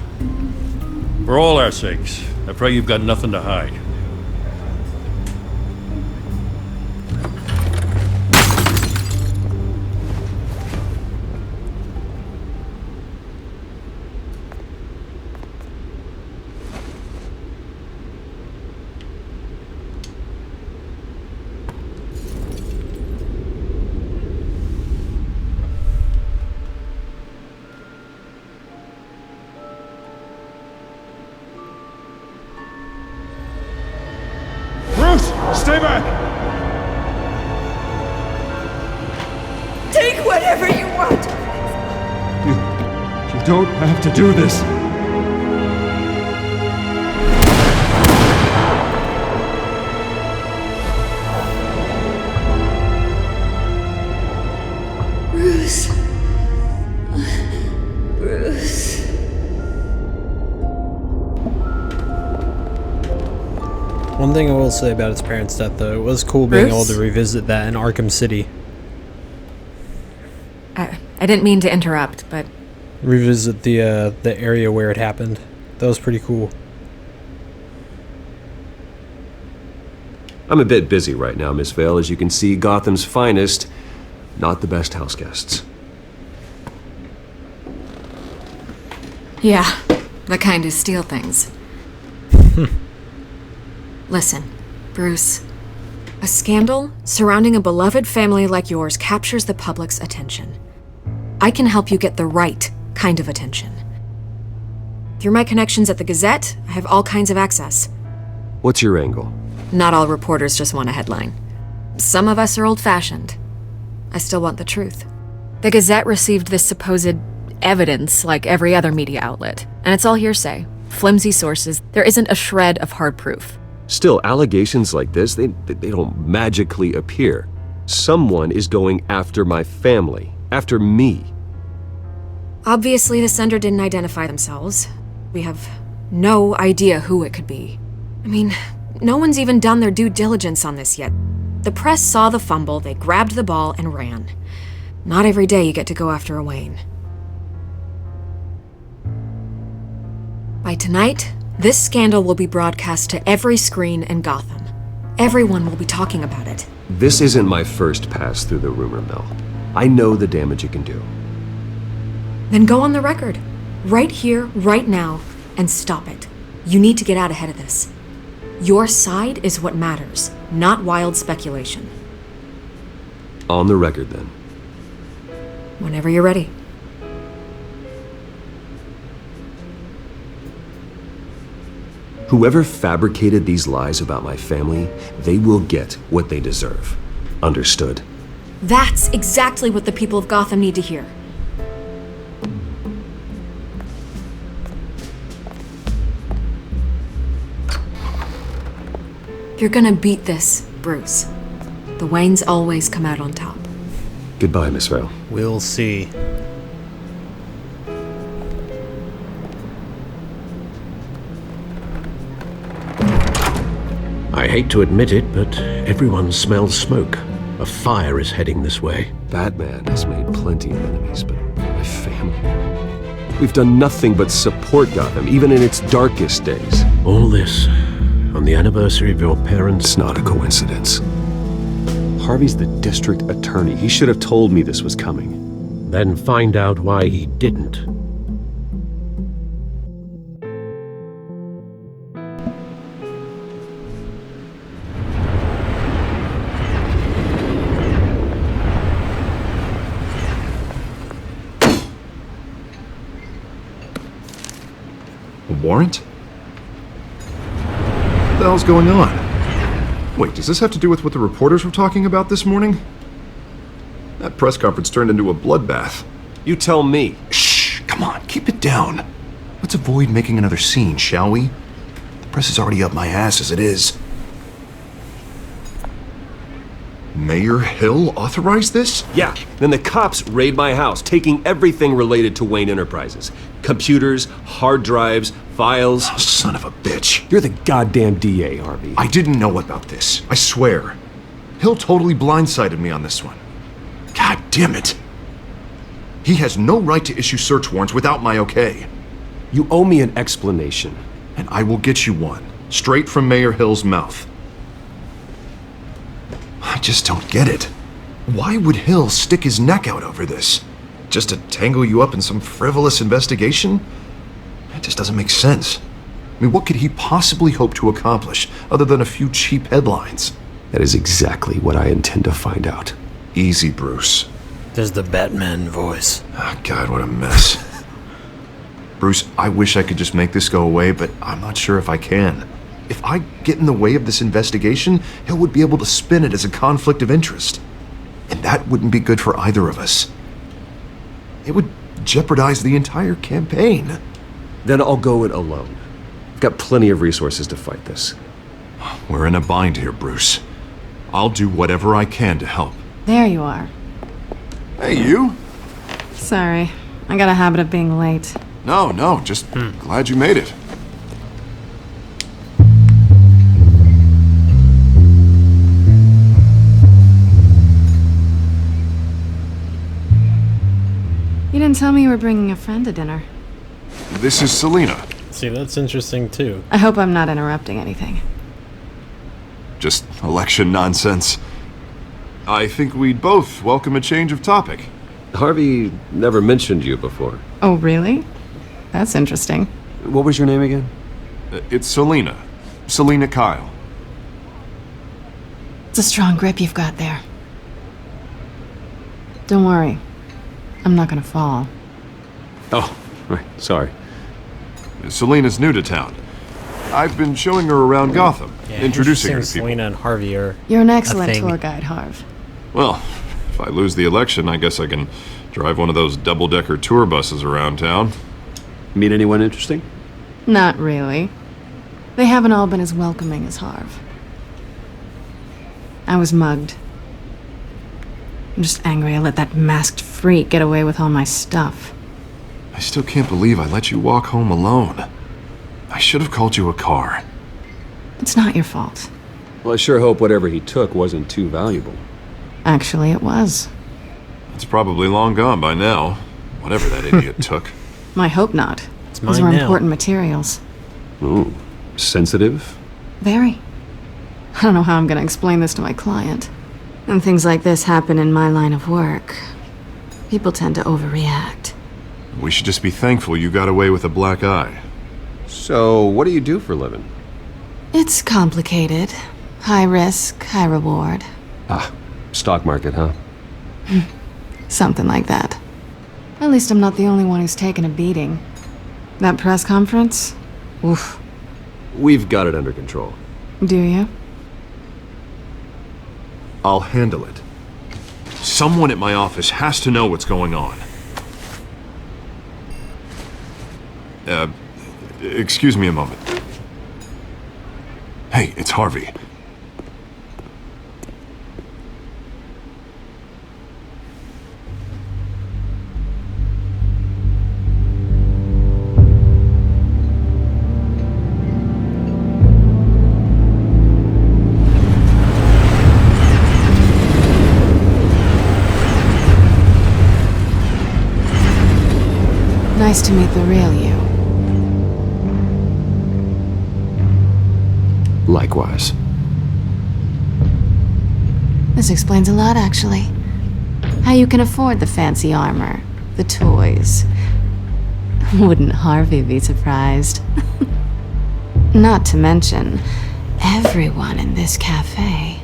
For all our sakes, I pray you've got nothing to hide. Stay back! Take whatever you want. You don't have to do this. Bruce. Bruce. One thing I will say about his parents' death, though, it was cool being able Bruce? to revisit that in Arkham City. I didn't mean to interrupt, but Revisit the area where it happened. That was pretty cool. I'm a bit busy right now, Miss Vale. As you can see, Gotham's finest, not the best house guests. yeah, the kind who steal things. Listen, Bruce, a scandal surrounding a beloved family like yours captures the public's attention. I can help you get the right kind of attention. Through my connections at the Gazette, I have all kinds of access. What's your angle? Not all reporters just want a headline. Some of us are old-fashioned. I still want the truth. The Gazette received this supposed evidence like every other media outlet, and it's all hearsay, flimsy sources. There isn't a shred of hard proof. Still, allegations like this, they don't magically appear. Someone is going after my family, after me. Obviously, the sender didn't identify themselves. We have no idea who it could be. I mean, no one's even done their due diligence on this yet. The press saw the fumble, they grabbed the ball and ran. Not every day you get to go after a Wayne. By tonight, this scandal will be broadcast to every screen in Gotham. Everyone will be talking about it. This isn't my first pass through the rumor mill. I know the damage it can do. Then go on the record. Right here, right now, and stop it. You need to get out ahead of this. Your side is what matters, not wild speculation. On the record, then. Whenever you're ready. Whoever fabricated these lies about my family, they will get what they deserve. Understood? That's exactly what the people of Gotham need to hear. You're gonna beat this, Bruce. The Waynes always come out on top. Goodbye, Miss Vale. We'll see. I hate to admit it, but everyone smells smoke. A fire is heading this way. BatMan has made plenty of enemies, but my family... We've done nothing but support Gotham, even in its darkest days. All this on the anniversary of your parents'... It's not a coincidence. Harvey's the district attorney. He should have told me this was coming. Then find out why he didn't. A warrant? What the hell's going on? Wait, does this have to do with what the reporters were talking about this morning? That press conference turned into a bloodbath. You tell me. Shh, come on, keep it down. Let's avoid making another scene, shall we? The press is already up my ass as it is. Mayor Hill authorized this? Yeah, then the cops raid my house, taking everything related to Wayne Enterprises. Computers, hard drives, files. Oh, son of a bitch. You're the goddamn DA, Harvey. I didn't know about this, I swear. Hill totally blindsided me on this one. God damn it. He has no right to issue search warrants without my okay. You owe me an explanation. And I will get you one, straight from Mayor Hill's mouth. I just don't get it. Why would Hill stick his neck out over this? Just to tangle you up in some frivolous investigation? It just doesn't make sense. I mean, what could he possibly hope to accomplish other than a few cheap headlines? That is exactly what I intend to find out. Easy, Bruce. There's the BatMan voice. Oh, God, what a mess. Bruce, I wish I could just make this go away, but I'm not sure if I can. If I get in the way of this investigation, Hill would be able to spin it as a conflict of interest. And that wouldn't be good for either of us. It would jeopardize the entire campaign. Then I'll go it alone. I've got plenty of resources to fight this. We're in a bind here, Bruce. I'll do whatever I can to help. There you are. Hey, you? Sorry, I got a habit of being late. No, just glad you made it. You didn't tell me you were bringing a friend to dinner. This is Selina. See, that's interesting too. I hope I'm not interrupting anything. Just election nonsense. I think we'd both welcome a change of topic. Harvey never mentioned you before. Oh, really? That's interesting. What was your name again? It's Selina. Selina Kyle. It's a strong grip you've got there. Don't worry. I'm not gonna fall. Oh, right. Sorry. Selina's new to town. I've been showing her around Gotham, introducing her to people. Selina and Harvey are You're an a excellent thing. tour guide, Harv. Well, if I lose the election, I guess I can drive one of those double-decker tour buses around town. Meet anyone interesting? Not really. They haven't all been as welcoming as Harv. I was mugged. I'm just angry I let that masked freak get away with all my stuff. I still can't believe I let you walk home alone. I should have called you a car. It's not your fault. Well, I sure hope whatever he took wasn't too valuable. Actually, it was. It's probably long gone by now, whatever that idiot took. I hope not. Those mine were now. important materials. Ooh, sensitive? Very. I don't know how I'm gonna explain this to my client. And things like this happen in my line of work. People tend to overreact. We should just be thankful you got away with a black eye. So, what do you do for a living? It's complicated. High risk, high reward. Ah, stock market, huh? Something like that. At least I'm not the only one who's taken a beating. That press conference? Oof. We've got it under control. Do you? I'll handle it. Someone at my office has to know what's going on. Excuse me a moment. Hey, it's Harvey. Nice to meet the real you. Likewise. This explains a lot, actually. How you can afford the fancy armor, the toys. Wouldn't Harvey be surprised? Not to mention, everyone in this cafe.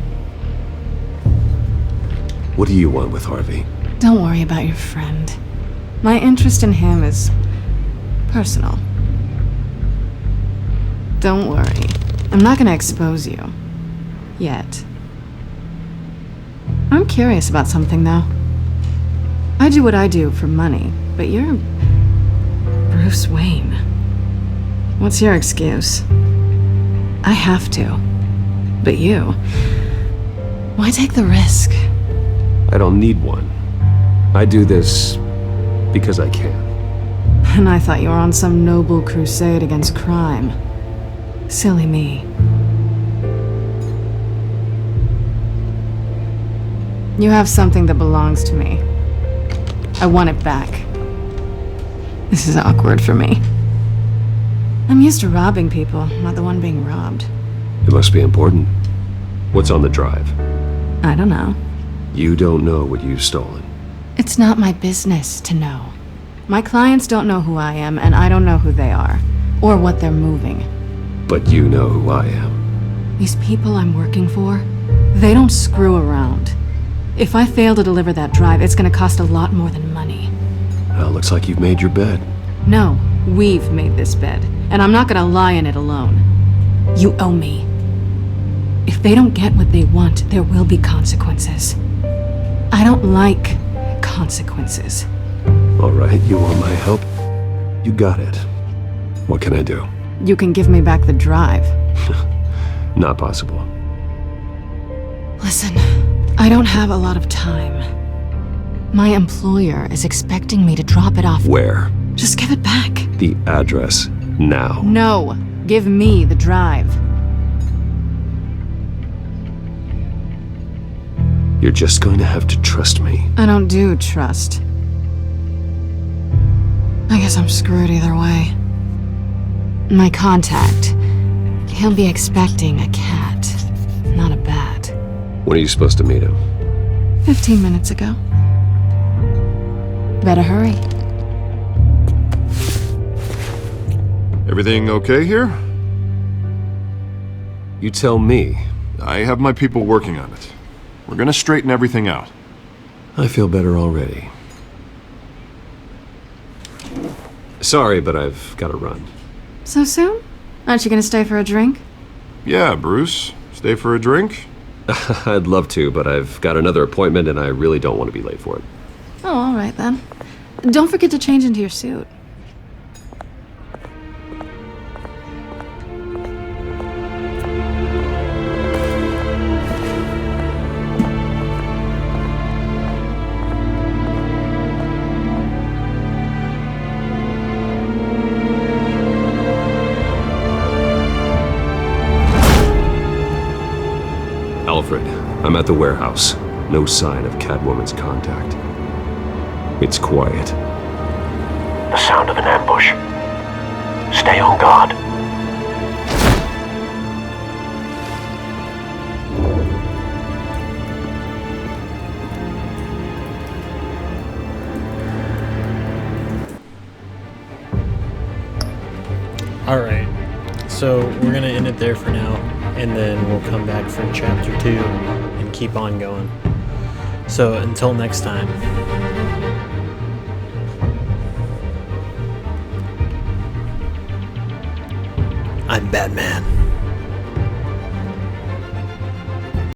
What do you want with Harvey? Don't worry about your friend. My interest in him is personal. Don't worry. I'm not gonna expose you. Yet. I'm curious about something, though. I do what I do for money, but you're Bruce Wayne. What's your excuse? I have to. But you... why take the risk? I don't need one. I do this because I can. And I thought you were on some noble crusade against crime. Silly me. You have something that belongs to me. I want it back. This is awkward for me. I'm used to robbing people, not the one being robbed. It must be important. What's on the drive? I don't know. You don't know what you've stolen. It's not my business to know. My clients don't know who I am, and I don't know who they are, or what they're moving. But you know who I am. These people I'm working for, they don't screw around. If I fail to deliver that drive, it's gonna cost a lot more than money. Well, looks like you've made your bed. No, we've made this bed, and I'm not gonna lie in it alone. You owe me. If they don't get what they want, there will be consequences. I don't like consequences. All right, you want my help? You got it. What can I do? You can give me back the drive. Not possible. Listen, I don't have a lot of time. My employer is expecting me to drop it off. Where? Just give it back. The address, now. No, give me the drive. You're just going to have to trust me. I don't do trust. I guess I'm screwed either way. My contact, he'll be expecting a cat, not a bat. When are you supposed to meet him? 15 minutes ago. Better hurry. Everything okay here? You tell me. I have my people working on it. We're gonna straighten everything out. I feel better already. Sorry, but I've got to run. So soon? Aren't you gonna stay for a drink? Yeah, Bruce. Stay for a drink? I'd love to, but I've got another appointment and I really don't want to be late for it. Oh, all right then. Don't forget to change into your suit. Alfred, I'm at the warehouse. No sign of Catwoman's contact. It's quiet. The sound of an ambush. Stay on guard. Alright, so we're gonna end it there for now, and then we'll come back for chapter 2 and keep on going. So until next time. I'm Batman.